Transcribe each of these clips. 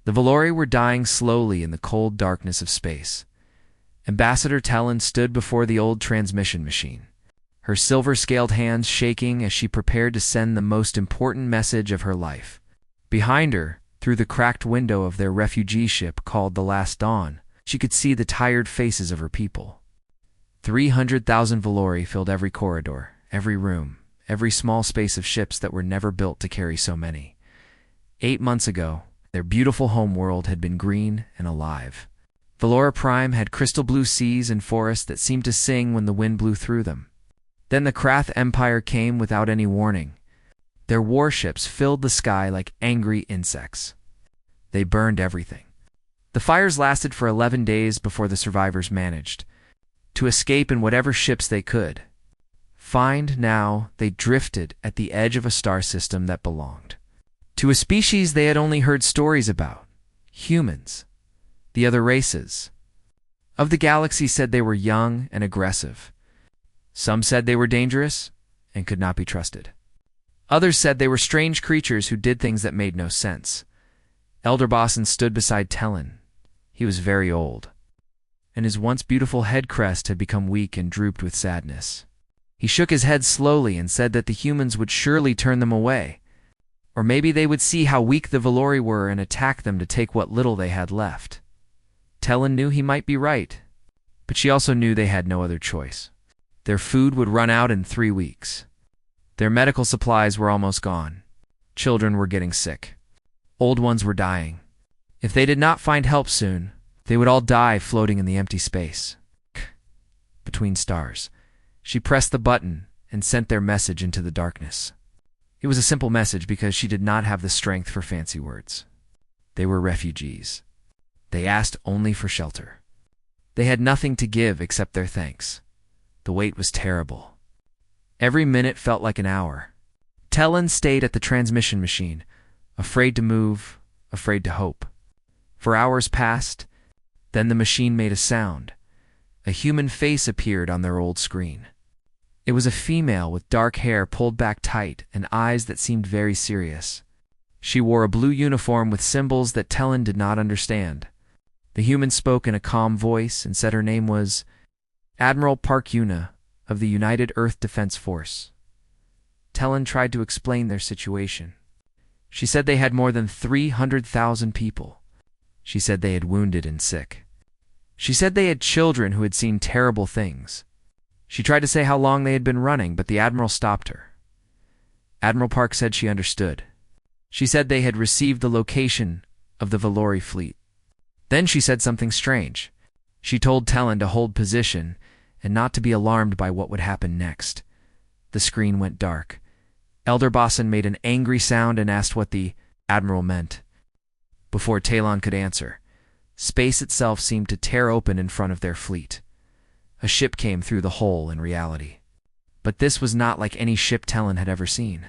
The Valori were dying slowly in the cold darkness of space. Ambassador Talon stood before the old transmission machine, her silver-scaled hands shaking as she prepared to send the most important message of her life. Behind her, through the cracked window of their refugee ship called the Last Dawn, she could see the tired faces of her people. 300,000 Valori filled every corridor, every room, every small space of ships that were never built to carry so many. 8 months ago, their beautiful homeworld had been green and alive. Valora Prime had crystal blue seas and forests that seemed to sing when the wind blew through them. Then the Krath Empire came without any warning. Their warships filled the sky like angry insects. They burned everything. The fires lasted for 11 days before the survivors managed to escape in whatever ships they could find. Now they drifted at the edge of a star system that belonged to a species they had only heard stories about. Humans. The other races of the galaxy said they were young and aggressive. Some said they were dangerous and could not be trusted. Others said they were strange creatures who did things that made no sense. Elder Bosson stood beside Talon. He was very old, and his once beautiful head crest had become weak and drooped with sadness. He shook his head slowly and said that the humans would surely turn them away, or maybe they would see how weak the Valori were and attack them to take what little they had left. Talon knew he might be right, but she also knew they had no other choice. Their food would run out in 3 weeks. Their medical supplies were almost gone. Children were getting sick. Old ones were dying. If they did not find help soon, they would all die floating in the empty space. Between stars, she pressed the button and sent their message into the darkness. It was a simple message because she did not have the strength for fancy words. They were refugees. They asked only for shelter. They had nothing to give except their thanks. The wait was terrible. Every minute felt like an hour. Talon stayed at the transmission machine, afraid to move, afraid to hope. For hours passed, then the machine made a sound. A human face appeared on their old screen. It was a female with dark hair pulled back tight and eyes that seemed very serious. She wore a blue uniform with symbols that Talon did not understand. The human spoke in a calm voice and said her name was Admiral Park Yuna of the United Earth Defense Force. Talon tried to explain their situation. She said they had more than 300,000 people. She said they had wounded and sick. She said they had children who had seen terrible things. She tried to say how long they had been running, but the Admiral stopped her. Admiral Park said she understood. She said they had received the location of the Valori fleet. Then she said something strange. She told Talon to hold position and not to be alarmed by what would happen next. The screen went dark. Elder Bosson made an angry sound and asked what the Admiral meant. Before Talon could answer, space itself seemed to tear open in front of their fleet. A ship came through the hole in reality. But this was not like any ship Talon had ever seen.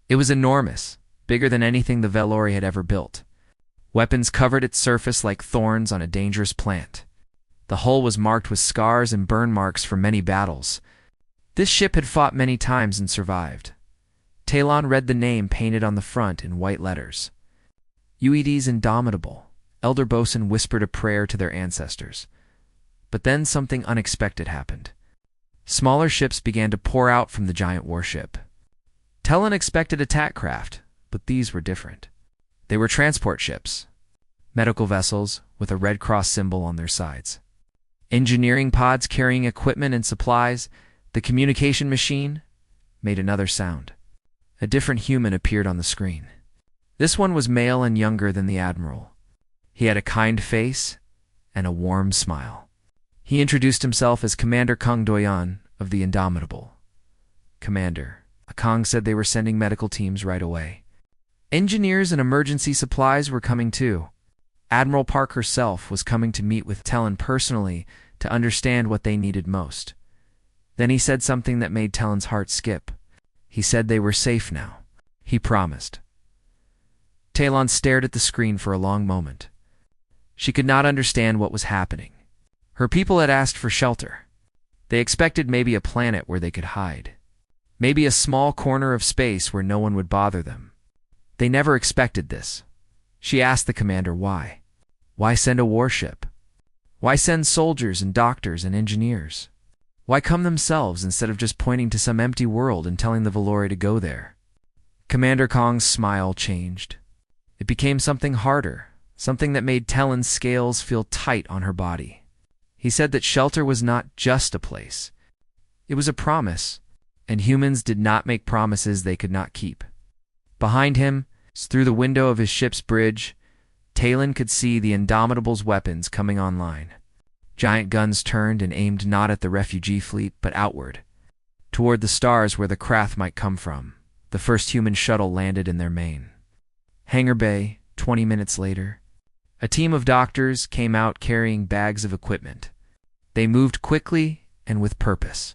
It was enormous, bigger than anything the Valori had ever built. Weapons covered its surface like thorns on a dangerous plant. The hull was marked with scars and burn marks from many battles. This ship had fought many times and survived. Talon read the name painted on the front in white letters. UED's Indomitable. Elder Bosun whispered a prayer to their ancestors. But then something unexpected happened. Smaller ships began to pour out from the giant warship. Talon expected attack craft, but these were different. They were transport ships, medical vessels with a Red Cross symbol on their sides. Engineering pods carrying equipment and supplies. The communication machine made another sound. A different human appeared on the screen. This one was male and younger than the Admiral. He had a kind face and a warm smile. He introduced himself as Commander Kang Doyan of the Indomitable. Commander, Kang said they were sending medical teams right away. Engineers and emergency supplies were coming too. Admiral Park herself was coming to meet with Talon personally to understand what they needed most. Then he said something that made Talon's heart skip. He said they were safe now. He promised. Talon stared at the screen for a long moment. She could not understand what was happening. Her people had asked for shelter. They expected maybe a planet where they could hide. Maybe a small corner of space where no one would bother them. They never expected this. She asked the commander why. Why send a warship? Why send soldiers and doctors and engineers? Why come themselves instead of just pointing to some empty world and telling the Valori to go there? Commander Kong's smile changed. It became something harder, something that made Talon's scales feel tight on her body. He said that shelter was not just a place. It was a promise, and humans did not make promises they could not keep. Behind him, through the window of his ship's bridge, Talon could see the Indomitable's weapons coming online. Giant guns turned and aimed not at the refugee fleet, but outward, toward the stars where the craft might come from. The first human shuttle landed in their main hangar bay. 20 minutes later, a team of doctors came out carrying bags of equipment. They moved quickly and with purpose.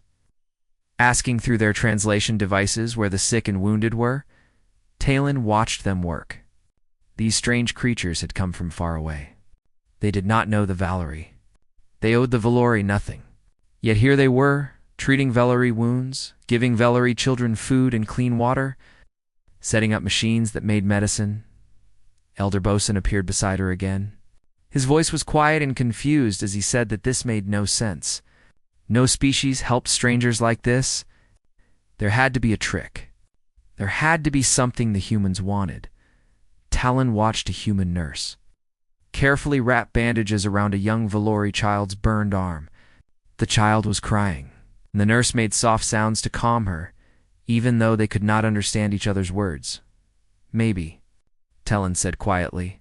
Asking through their translation devices where the sick and wounded were, Talon watched them work. These strange creatures had come from far away. They did not know the Valori. They owed the Valori nothing. Yet here they were, treating Valori wounds, giving Valori children food and clean water, setting up machines that made medicine. Elder Bosun appeared beside her again. His voice was quiet and confused as he said that this made no sense. No species helped strangers like this. There had to be a trick. There had to be something the humans wanted. Talon watched a human nurse carefully wrap bandages around a young Valori child's burned arm. The child was crying, and the nurse made soft sounds to calm her, even though they could not understand each other's words. Maybe, Talon said quietly.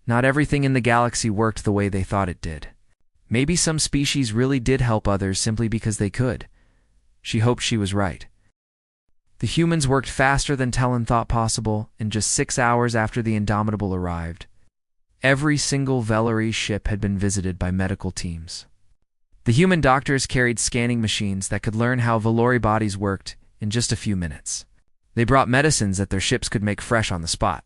Not everything in the galaxy worked the way they thought it did. Maybe some species really did help others simply because they could. She hoped she was right. The humans worked faster than Talon thought possible, and just 6 hours after the Indomitable arrived, every single Valori ship had been visited by medical teams. The human doctors carried scanning machines that could learn how Valori bodies worked in just a few minutes. They brought medicines that their ships could make fresh on the spot.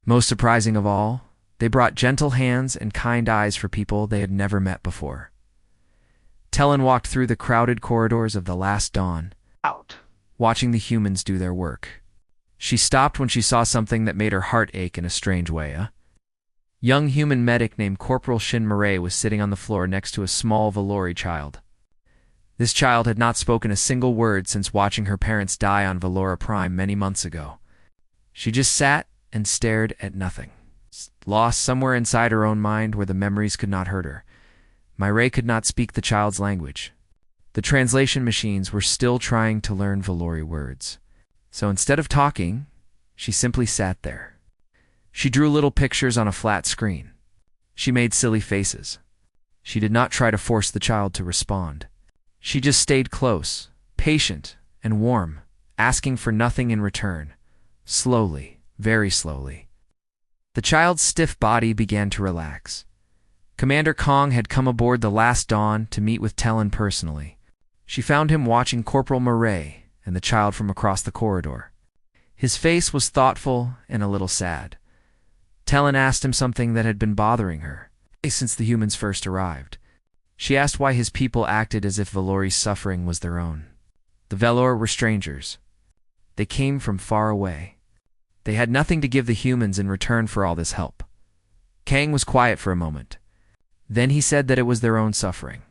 Most surprising of all, they brought gentle hands and kind eyes for people they had never met before. Talon walked through the crowded corridors of the Last Dawn, watching the humans do their work. She stopped when she saw something that made her heart ache in a strange way. A young human medic named Corporal Shin Murray was sitting on the floor next to a small Valori child. This child had not spoken a single word since watching her parents die on Valora Prime many months ago. She just sat and stared at nothing, lost somewhere inside her own mind where the memories could not hurt her. Murray could not speak the child's language. The translation machines were still trying to learn Valori words. So instead of talking, she simply sat there. She drew little pictures on a flat screen. She made silly faces. She did not try to force the child to respond. She just stayed close, patient, and warm, asking for nothing in return. Slowly, very slowly. The child's stiff body began to relax. Commander Kong had come aboard the Last Dawn to meet with Talon personally. She found him watching Corporal Murray and the child from across the corridor. His face was thoughtful and a little sad. Talon asked him something that had been bothering her since the humans first arrived. She asked why his people acted as if Valori's suffering was their own. The Valor were strangers. They came from far away. They had nothing to give the humans in return for all this help. Kang was quiet for a moment. Then he said that it was their own suffering.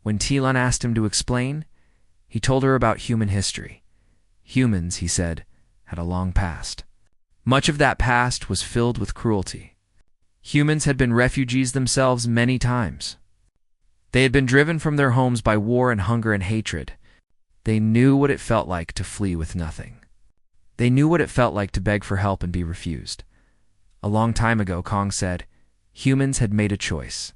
When Talon asked him to explain, he told her about human history. Humans, he said, had a long past. Much of that past was filled with cruelty. Humans had been refugees themselves many times. They had been driven from their homes by war and hunger and hatred. They knew what it felt like to flee with nothing. They knew what it felt like to beg for help and be refused. A long time ago, Kong said, humans had made a choice.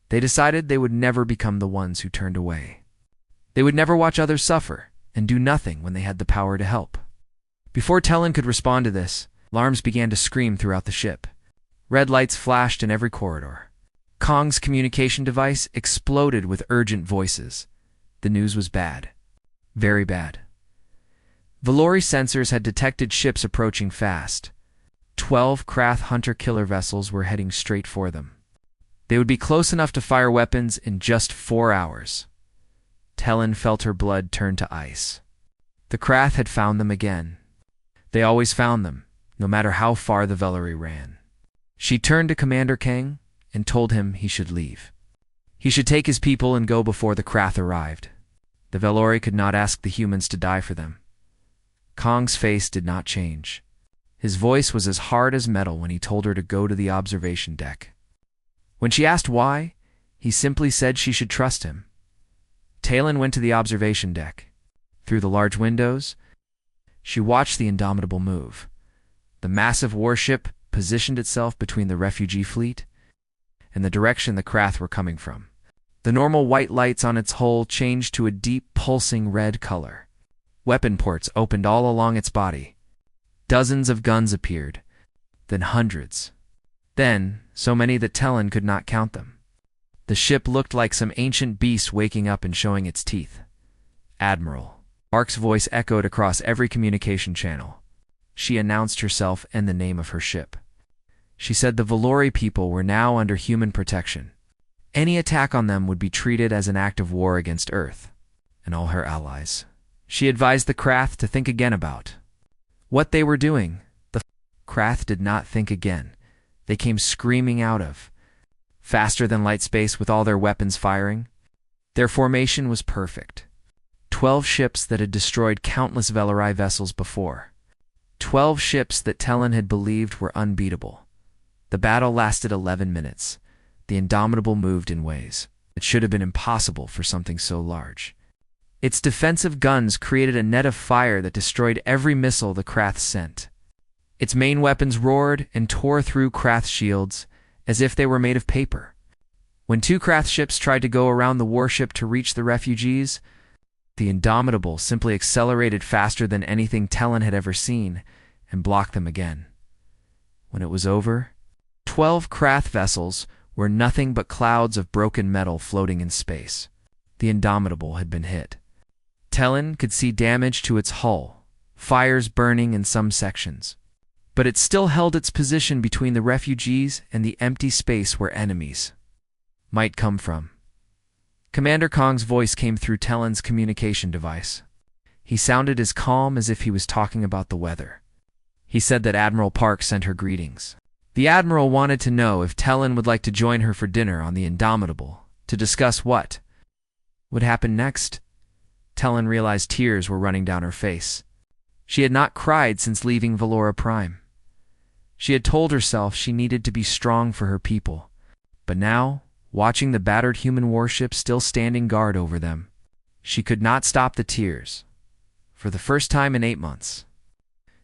They decided they would never become the ones who turned away. They would never watch others suffer and do nothing when they had the power to help. Before Talon could respond to this, alarms began to scream throughout the ship. Red lights flashed in every corridor. Kong's communication device exploded with urgent voices. The news was bad. Very bad. Valori sensors had detected ships approaching fast. 12 Krath hunter-killer vessels were heading straight for them. They would be close enough to fire weapons in just 4 hours. Talon felt her blood turn to ice. The Krath had found them again. They always found them, no matter how far the Valori ran. She turned to Commander Kang and told him he should leave. He should take his people and go before the Krath arrived. The Valori could not ask the humans to die for them. Kong's face did not change. His voice was as hard as metal when he told her to go to the observation deck. When she asked why, he simply said she should trust him. Talon went to the observation deck. Through the large windows, she watched the Indomitable move. The massive warship positioned itself between the refugee fleet and the direction the Krath were coming from. The normal white lights on its hull changed to a deep, pulsing red color. Weapon ports opened all along its body. Dozens of guns appeared, then hundreds. Then, so many that Talon could not count them. The ship looked like some ancient beast waking up and showing its teeth. Admiral. Ark's voice echoed across every communication channel. She announced herself and the name of her ship. She said the Valori people were now under human protection. Any attack on them would be treated as an act of war against Earth and all her allies. She advised the Krath to think again about what they were doing. The Krath did not think again. They came screaming out of faster than light space with all their weapons firing. Their formation was perfect. 12 ships that had destroyed countless Valori vessels before. 12 ships that Talon had believed were unbeatable. The battle lasted 11 minutes. The Indomitable moved in ways that should have been impossible for something so large. Its defensive guns created a net of fire that destroyed every missile the Krath sent. Its main weapons roared and tore through Krath shields as if they were made of paper. When 2 Krath ships tried to go around the warship to reach the refugees, the Indomitable simply accelerated faster than anything Talon had ever seen and blocked them again. When it was over, 12 Krath vessels were nothing but clouds of broken metal floating in space. The Indomitable had been hit. Talon could see damage to its hull, fires burning in some sections. But it still held its position between the refugees and the empty space where enemies might come from. Commander Kong's voice came through Talon's communication device. He sounded as calm as if he was talking about the weather. He said that Admiral Park sent her greetings. The Admiral wanted to know if Talon would like to join her for dinner on the Indomitable to discuss what would happen next. Talon realized tears were running down her face. She had not cried since leaving Valora Prime. She had told herself she needed to be strong for her people. But now, watching the battered human warship still standing guard over them, she could not stop the tears. For the first time in 8 months,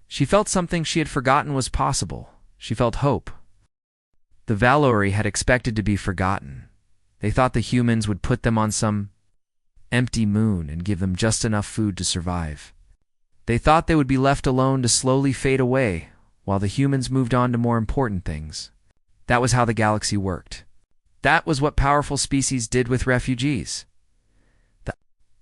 she felt something she had forgotten was possible. She felt hope. The Valori had expected to be forgotten. They thought the humans would put them on some empty moon and give them just enough food to survive. They thought they would be left alone to slowly fade away while the humans moved on to more important things. That was how the galaxy worked. That was what powerful species did with refugees. The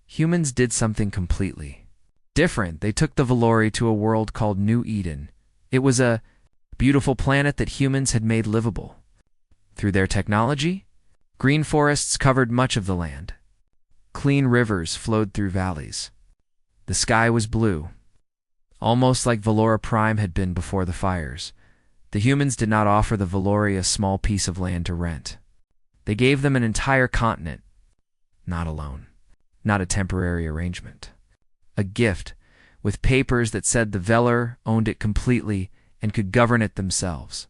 humans did something completely different. They took the Valori to a world called New Eden. It was a beautiful planet that humans had made livable. Through their technology, green forests covered much of the land. Clean rivers flowed through valleys. The sky was blue, almost like Valora Prime had been before the fires. The humans did not offer the Valori a small piece of land to rent. They gave them an entire continent, not a loan, not a temporary arrangement. A gift, with papers that said the Velar owned it completely and could govern it themselves.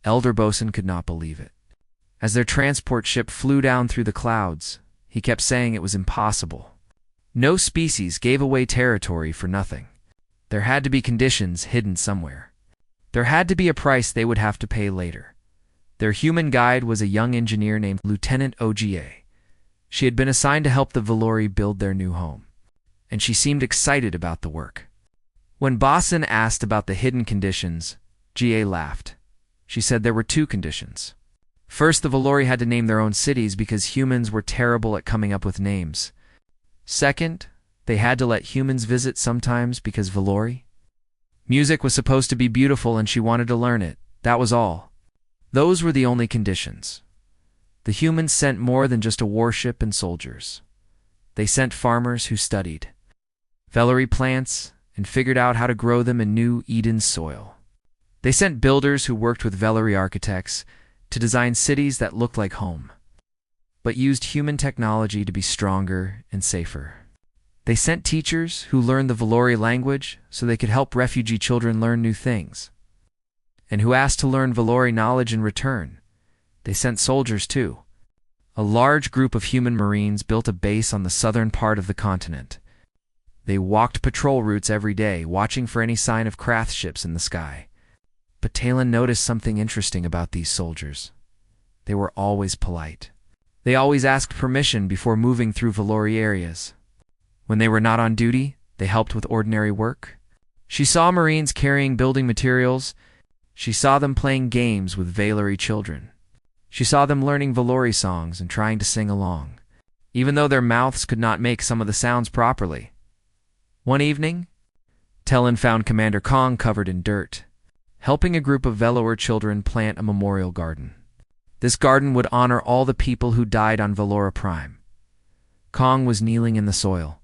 Elder Bosun could not believe it. As their transport ship flew down through the clouds, he kept saying it was impossible. No species gave away territory for nothing. There had to be conditions hidden somewhere. There had to be a price they would have to pay later. Their human guide was a young engineer named Lieutenant Oga. She had been assigned to help the Valori build their new home, and she seemed excited about the work. When Bosun asked about the hidden conditions, Ga laughed. She said there were 2 conditions. First, the Valori had to name their own cities because humans were terrible at coming up with names. Second, they had to let humans visit sometimes because Valori. Music was supposed to be beautiful and she wanted to learn it. That was all. Those were the only conditions. The humans sent more than just a warship and soldiers. They sent farmers who studied Valori plants and figured out how to grow them in New Eden's soil. They sent builders who worked with Vellery architects to design cities that looked like home, but used human technology to be stronger and safer. They sent teachers who learned the Vellery language so they could help refugee children learn new things, and who asked to learn Vellery knowledge in return. They sent soldiers too. A large group of human marines built a base on the southern part of the continent. They walked patrol routes every day, watching for any sign of craft ships in the sky. But Talon noticed something interesting about these soldiers. They were always polite. They always asked permission before moving through Vellery areas. When they were not on duty, they helped with ordinary work. She saw Marines carrying building materials. She saw them playing games with Vellery children. She saw them learning Vellery songs and trying to sing along, even though their mouths could not make some of the sounds properly. One evening, Talon found Commander Kong covered in dirt, helping a group of Vellery children plant a memorial garden. This garden would honor all the people who died on Vellery Prime. Kong was kneeling in the soil,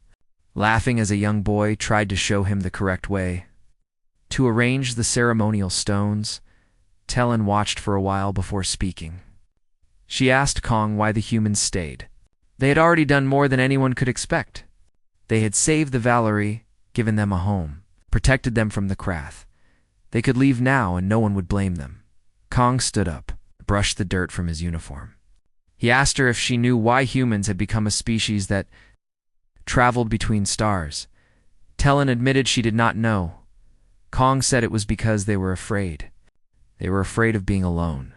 laughing as a young boy tried to show him the correct way. To arrange the ceremonial stones, Talon watched for a while before speaking. She asked Kong why the humans stayed. They had already done more than anyone could expect. They had saved the Vellery, given them a home, protected them from the Krath. They could leave now and no one would blame them. Kong stood up, brushed the dirt from his uniform. He asked her if she knew why humans had become a species that traveled between stars. Talon admitted she did not know. Kong said it was because they were afraid. They were afraid of being alone.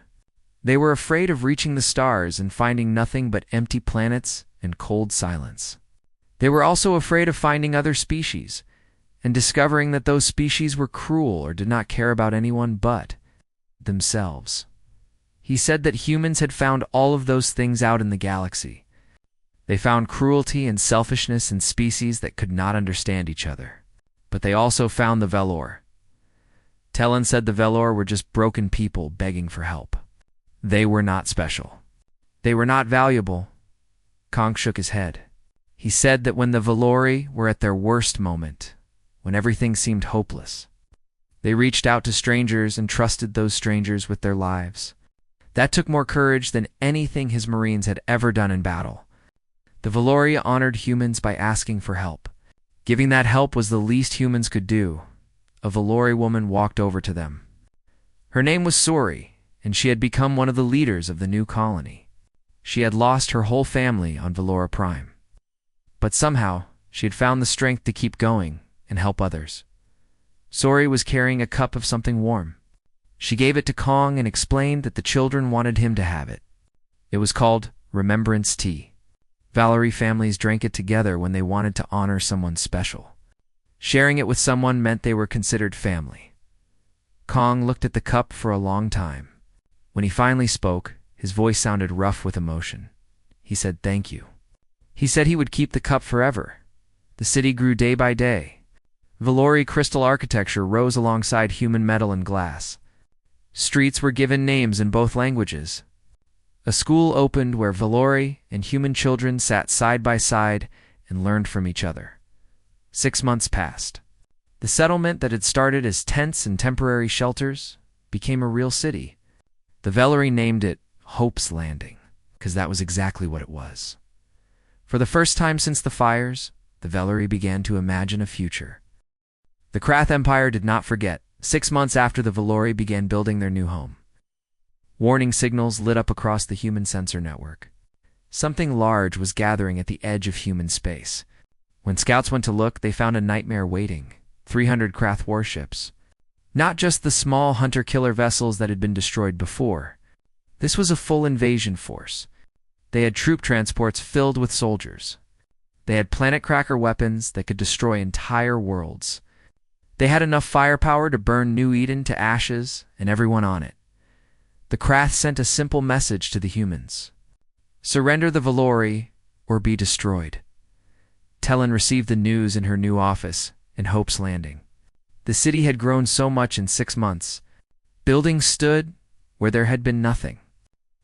They were afraid of reaching the stars and finding nothing but empty planets and cold silence. They were also afraid of finding other species and discovering that those species were cruel or did not care about anyone but themselves. He said that humans had found all of those things out in the galaxy. They found cruelty and selfishness in species that could not understand each other. But they also found the Vellery. Talon said the Vellery were just broken people begging for help. They were not special. They were not valuable. Kong shook his head. He said that when the Vellery were at their worst moment, when everything seemed hopeless, they reached out to strangers and trusted those strangers with their lives. That took more courage than anything his Marines had ever done in battle. The Vellery honored humans by asking for help. Giving that help was the least humans could do. A Vellery woman walked over to them. Her name was Stori, and she had become one of the leaders of the new colony. She had lost her whole family on Vellery Prime. But somehow, she had found the strength to keep going and help others. Stori was carrying a cup of something warm. She gave it to Kong and explained that the children wanted him to have it. It was called Remembrance Tea. Vellery families drank it together when they wanted to honor someone special. Sharing it with someone meant they were considered family. Kong looked at the cup for a long time. When he finally spoke, his voice sounded rough with emotion. He said thank you. He said he would keep the cup forever. The city grew day by day. Vellery crystal architecture rose alongside human metal and glass. Streets were given names in both languages. A school opened where Vellery and human children sat side by side and learned from each other. 6 months passed. The settlement that had started as tents and temporary shelters became a real city. The Vellery named it Hope's Landing, because that was exactly what it was. For the first time since the fires, the Vellery began to imagine a future. The Krath Empire did not forget. 6 months after the Vellery began building their new home, warning signals lit up across the human sensor network. Something large was gathering at the edge of human space. When scouts went to look, they found a nightmare waiting. 300 Krath warships. Not just the small hunter-killer vessels that had been destroyed before. This was a full invasion force. They had troop transports filled with soldiers. They had planet-cracker weapons that could destroy entire worlds. They had enough firepower to burn New Eden to ashes and everyone on it. The Krath sent a simple message to the humans. Surrender the Vellery or be destroyed. Talon received the news in her new office in Hope's Landing. The city had grown so much in 6 months. Buildings stood where there had been nothing.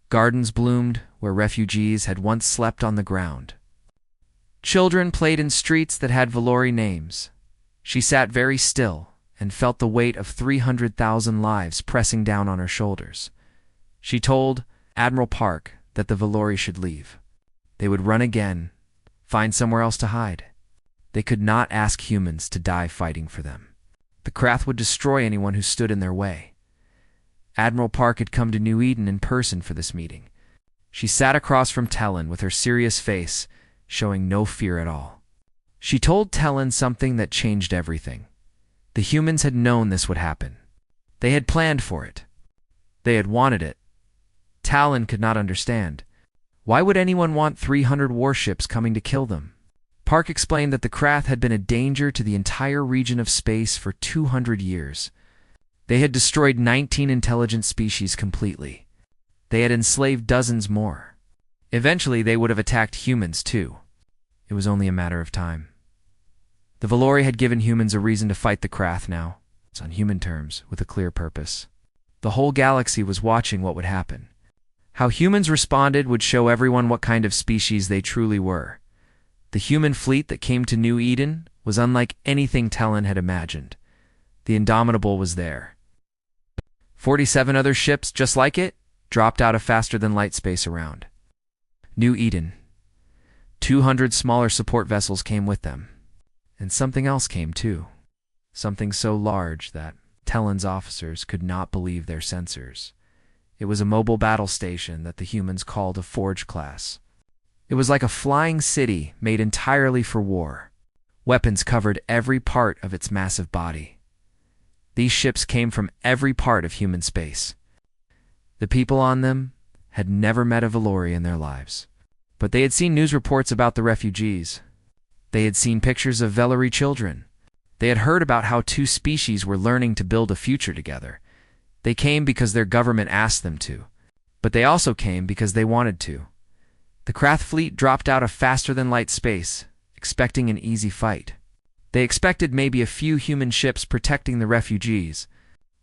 Gardens bloomed where refugees had once slept on the ground. Children played in streets that had Vellery names. She sat very still and felt the weight of 300,000 lives pressing down on her shoulders. She told Admiral Park that the Valori should leave. They would run again, find somewhere else to hide. They could not ask humans to die fighting for them. The Krath would destroy anyone who stood in their way. Admiral Park had come to New Eden in person for this meeting. She sat across from Talon with her serious face, showing no fear at all. She told Talon something that changed everything. The humans had known this would happen. They had planned for it. They had wanted it. Talon could not understand. Why would anyone want 300 warships coming to kill them? Park explained that the Krath had been a danger to the entire region of space for 200 years. They had destroyed 19 intelligent species completely. They had enslaved dozens more. Eventually, they would have attacked humans too. It was only a matter of time. The Valori had given humans a reason to fight the Krath now. It's on human terms, with a clear purpose. The whole galaxy was watching what would happen. How humans responded would show everyone what kind of species they truly were. The human fleet that came to New Eden was unlike anything Talon had imagined. The Indomitable was there. 47 other ships just like it dropped out of faster-than-light space around New Eden. 200 smaller support vessels came with them. And something else came too. Something so large that Talon's officers could not believe their sensors. It was a mobile battle station that the humans called a Forge class. It was like a flying city made entirely for war. Weapons covered every part of its massive body. These ships came from every part of human space. The people on them had never met a Valori in their lives. But they had seen news reports about the refugees. They had seen pictures of Valori children. They had heard about how two species were learning to build a future together. They came because their government asked them to. But they also came because they wanted to. The Krath fleet dropped out of faster-than-light space, expecting an easy fight. They expected maybe a few human ships protecting the refugees.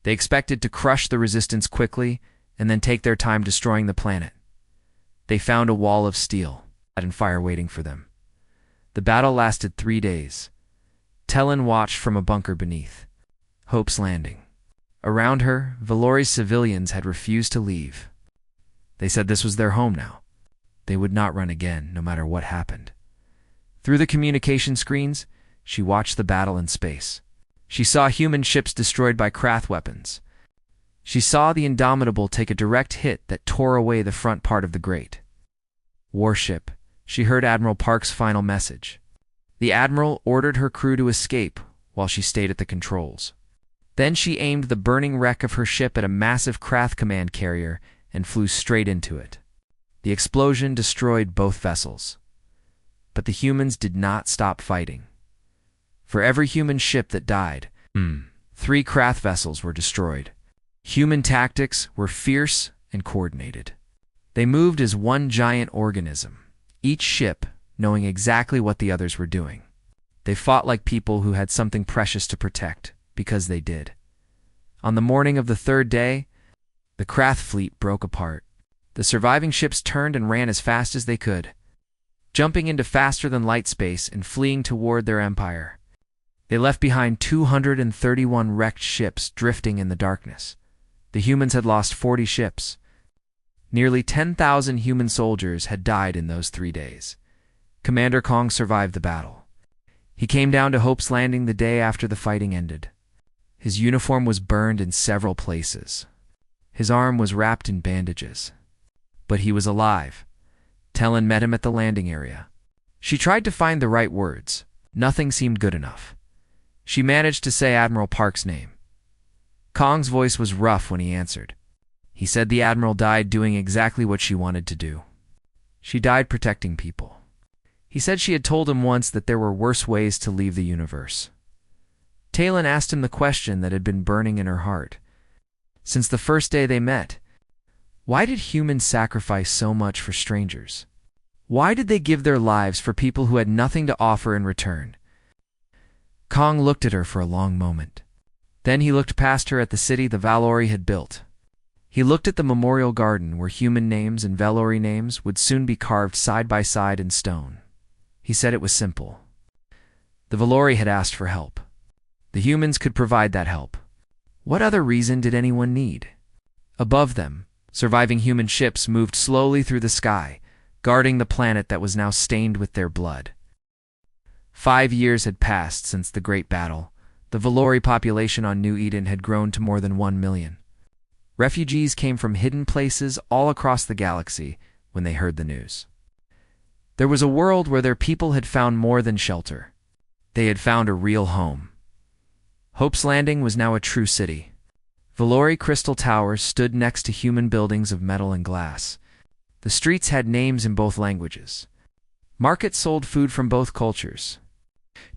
They expected to crush the resistance quickly and then take their time destroying the planet. They found a wall of steel and fire waiting for them. The battle lasted 3 days. Talon watched from a bunker beneath Hope's Landing. Around her, Valori's civilians had refused to leave. They said this was their home now. They would not run again, no matter what happened. Through the communication screens, she watched the battle in space. She saw human ships destroyed by Krath weapons. She saw the Indomitable take a direct hit that tore away the front part of the Great Warship. She heard Admiral Park's final message. The Admiral ordered her crew to escape while she stayed at the controls. Then she aimed the burning wreck of her ship at a massive Krath command carrier and flew straight into it. The explosion destroyed both vessels. But the humans did not stop fighting. For every human ship that died, 3 Krath vessels were destroyed. Human tactics were fierce and coordinated. They moved as one giant organism, each ship knowing exactly what the others were doing. They fought like people who had something precious to protect, because they did. On the morning of the 3rd day, the Krath fleet broke apart. The surviving ships turned and ran as fast as they could, jumping into faster-than-light space and fleeing toward their empire. They left behind 231 wrecked ships drifting in the darkness. The humans had lost 40 ships. Nearly 10,000 human soldiers had died in those 3 days. Commander Kong survived the battle. He came down to Hope's Landing the day after the fighting ended. His uniform was burned in several places. His arm was wrapped in bandages. But he was alive. Talon met him at the landing area. She tried to find the right words. Nothing seemed good enough. She managed to say Admiral Park's name. Kong's voice was rough when he answered. He said the Admiral died doing exactly what she wanted to do. She died protecting people. He said she had told him once that there were worse ways to leave the universe. Talon asked him the question that had been burning in her heart. Since the first day they met, why did humans sacrifice so much for strangers? Why did they give their lives for people who had nothing to offer in return? Kong looked at her for a long moment. Then he looked past her at the city the Valori had built. He looked at the memorial garden where human names and Valori names would soon be carved side by side in stone. He said it was simple. The Valori had asked for help. The humans could provide that help. What other reason did anyone need? Above them, surviving human ships moved slowly through the sky, guarding the planet that was now stained with their blood. 5 years had passed since the Great Battle. The Valori population on New Eden had grown to more than 1 million. Refugees came from hidden places all across the galaxy when they heard the news. There was a world where their people had found more than shelter. They had found a real home. Hope's Landing was now a true city. Valori crystal towers stood next to human buildings of metal and glass. The streets had names in both languages. Markets sold food from both cultures.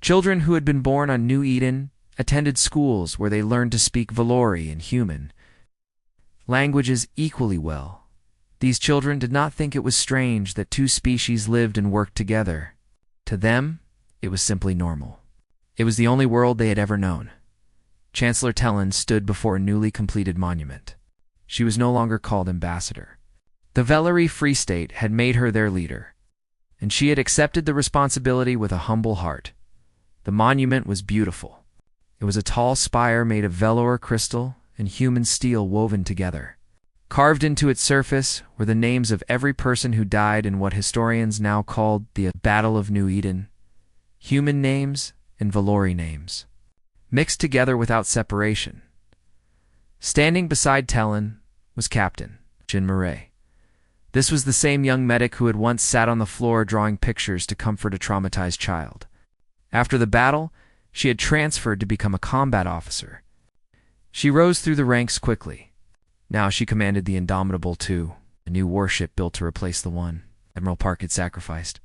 Children who had been born on New Eden attended schools where they learned to speak Valori and human languages equally well. These children did not think it was strange that two species lived and worked together. To them, it was simply normal. It was the only world they had ever known. Chancellor Tellin stood before a newly completed monument. She was no longer called ambassador. The Valori Free State had made her their leader, and she had accepted the responsibility with a humble heart. The monument was beautiful. It was a tall spire made of velour crystal and human steel woven together. Carved into its surface were the names of every person who died in what historians now called the Battle of New Eden. Human names and Valori names, mixed together without separation. Standing beside Tellin was Captain Jin Murray. This was the same young medic who had once sat on the floor drawing pictures to comfort a traumatized child. After the battle, she had transferred to become a combat officer. She rose through the ranks quickly. Now she commanded the Indomitable II, a new warship built to replace the one Admiral Park had sacrificed.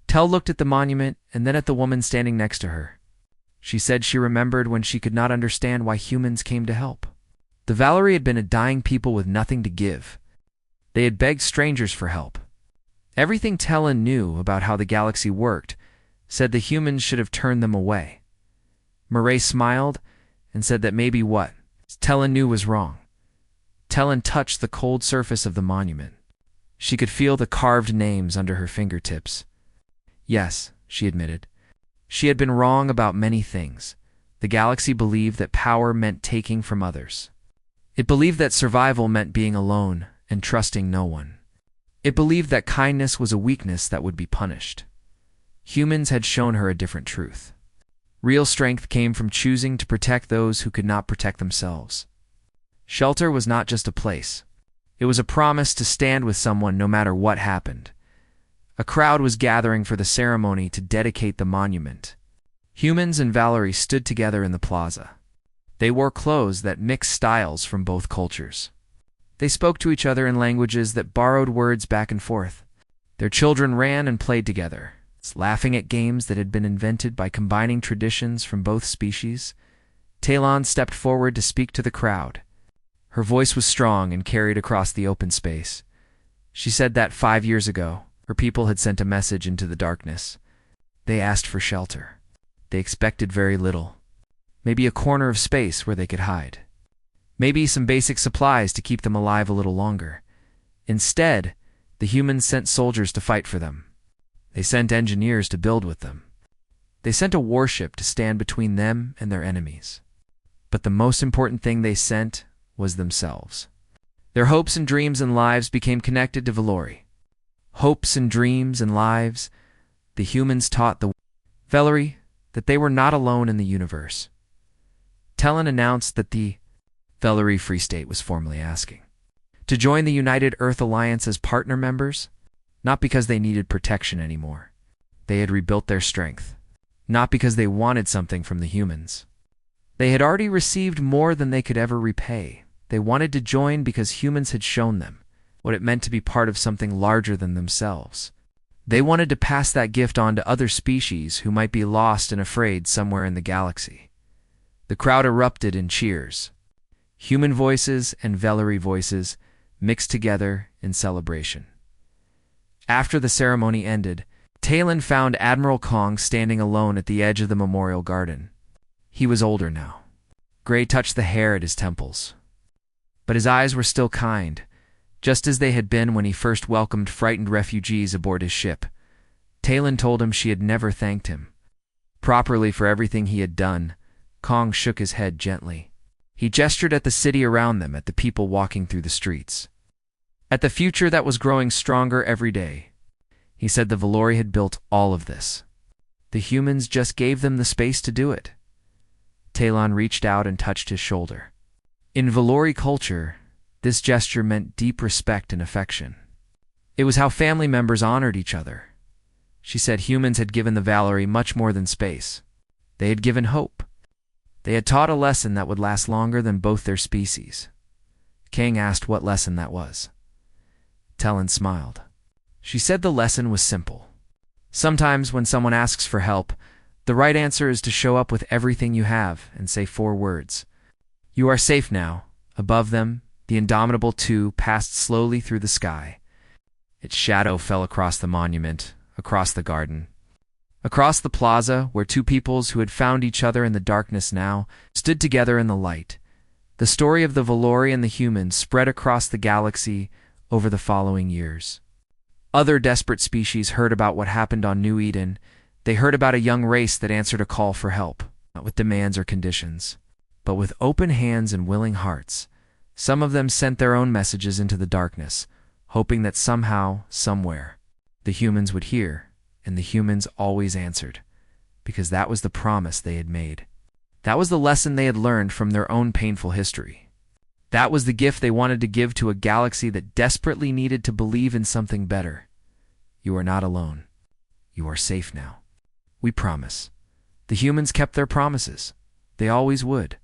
Tell looked at the monument and then at the woman standing next to her. She said she remembered when she could not understand why humans came to help. The Valori had been a dying people with nothing to give. They had begged strangers for help. Everything Tellin knew about how the galaxy worked said the humans should have turned them away. Murray smiled and said that maybe what Tellin knew was wrong. Tellin touched the cold surface of the monument. She could feel the carved names under her fingertips. Yes, she admitted. She had been wrong about many things. The galaxy believed that power meant taking from others. It believed that survival meant being alone and trusting no one. It believed that kindness was a weakness that would be punished. Humans had shown her a different truth. Real strength came from choosing to protect those who could not protect themselves. Shelter was not just a place. It was a promise to stand with someone no matter what happened. A crowd was gathering for the ceremony to dedicate the monument. Humans and Valori stood together in the plaza. They wore clothes that mixed styles from both cultures. They spoke to each other in languages that borrowed words back and forth. Their children ran and played together, laughing at games that had been invented by combining traditions from both species. Talon stepped forward to speak to the crowd. Her voice was strong and carried across the open space. She said that 5 years ago, her people had sent a message into the darkness. They asked for shelter. They expected very little. Maybe a corner of space where they could hide. Maybe some basic supplies to keep them alive a little longer. Instead, the humans sent soldiers to fight for them. They sent engineers to build with them. They sent a warship to stand between them and their enemies. But the most important thing they sent was themselves. Their hopes and dreams and lives became connected to Valori. Hopes and dreams and lives. The humans taught the Valori that they were not alone in the universe. Tellin announced that the Valori Free State was formally asking to join the United Earth Alliance as partner members, not because they needed protection anymore. They had rebuilt their strength, not because they wanted something from the humans. They had already received more than they could ever repay. They wanted to join because humans had shown them what it meant to be part of something larger than themselves. They wanted to pass that gift on to other species who might be lost and afraid somewhere in the galaxy. The crowd erupted in cheers. Human voices and Valori voices mixed together in celebration. After the ceremony ended, Talon found Admiral Kong standing alone at the edge of the memorial garden. He was older now. Gray touched the hair at his temples. But his eyes were still kind, just as they had been when he first welcomed frightened refugees aboard his ship. Talon told him she had never thanked him properly for everything he had done, Kong shook his head gently. He gestured at the city around them, at the people walking through the streets, at the future that was growing stronger every day. He said the Valori had built all of this. The humans just gave them the space to do it. Talon reached out and touched his shoulder. In Valori culture, this gesture meant deep respect and affection. It was how family members honored each other. She said humans had given the Valori much more than space. They had given hope. They had taught a lesson that would last longer than both their species. Kang asked what lesson that was. Talon smiled. She said the lesson was simple. Sometimes when someone asks for help, the right answer is to show up with everything you have and say 4 words. You are safe now. Above them, the indomitable two passed slowly through the sky. Its shadow fell across the monument, across the garden, across the plaza where 2 peoples who had found each other in the darkness now stood together in the light. The story of the Valori and the humans spread across the galaxy over the following years. Other desperate species heard about what happened on New Eden. They heard about a young race that answered a call for help, not with demands or conditions, but with open hands and willing hearts. Some of them sent their own messages into the darkness, hoping that somehow, somewhere, the humans would hear, and the humans always answered, because that was the promise they had made. That was the lesson they had learned from their own painful history. That was the gift they wanted to give to a galaxy that desperately needed to believe in something better. You are not alone. You are safe now. We promise. The humans kept their promises. They always would.